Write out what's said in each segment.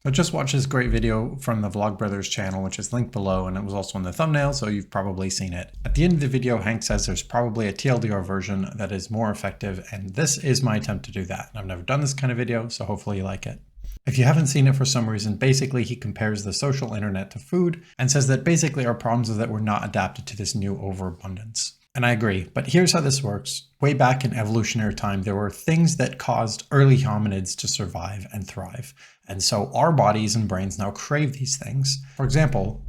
So just watch this great video from the Vlogbrothers channel, which is linked below, and it was also in the thumbnail, so you've probably seen it. At the end of the video, Hank says there's probably a TLDR version that is more effective, and this is my attempt to do that. I've never done this kind of video, so hopefully you like it. If you haven't seen it for some reason, basically he compares the social internet to food and says that basically our problems is that we're not adapted to this new overabundance. And I agree, but here's how this works. Way back in evolutionary time, there were things that caused early hominids to survive and thrive. And so our bodies and brains now crave these things. For example,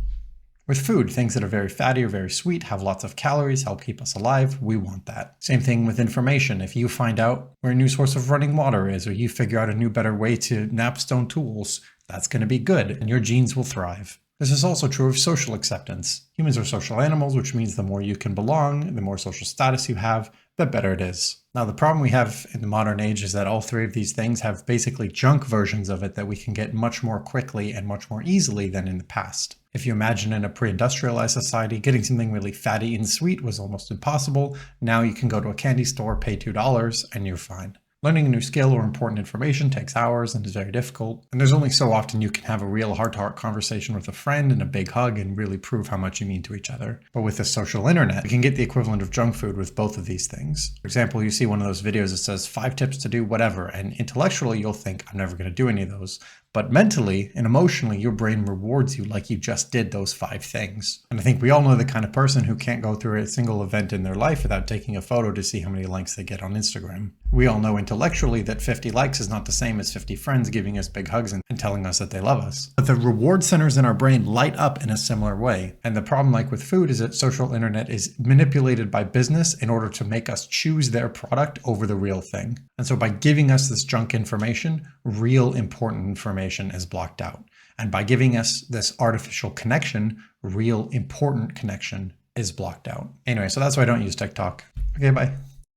with food, things that are very fatty or very sweet, have lots of calories, help keep us alive, we want that. Same thing with information. If you find out where a new source of running water is, or you figure out a new better way to napstone tools, that's going to be good, and your genes will thrive. This is also true of social acceptance. Humans are social animals, which means the more you can belong, the more social status you have, the better it is. Now, the problem we have in the modern age is that all three of these things have basically junk versions of it that we can get much more quickly and much more easily than in the past. If you imagine in a pre-industrialized society, getting something really fatty and sweet was almost impossible. Now you can go to a candy store, pay $2, and you're fine. Learning a new skill or important information takes hours and is very difficult, and there's only so often you can have a real heart-to-heart conversation with a friend and a big hug and really prove how much you mean to each other. But with the social internet, we can get the equivalent of junk food with both of these things. For example, you see one of those videos that says 5 tips to do whatever, and intellectually you'll think, I'm never going to do any of those. But mentally and emotionally, your brain rewards you like you just did those 5 things. And I think we all know the kind of person who can't go through a single event in their life without taking a photo to see how many likes they get on Instagram. We all know intellectually that 50 likes is not the same as 50 friends giving us big hugs and telling us that they love us. But the reward centers in our brain light up in a similar way. And the problem, like with food, is that social internet is manipulated by business in order to make us choose their product over the real thing. And so by giving us this junk information, real important information is blocked out. And by giving us this artificial connection, real important connection is blocked out. Anyway, so that's why I don't use TikTok. Okay, bye.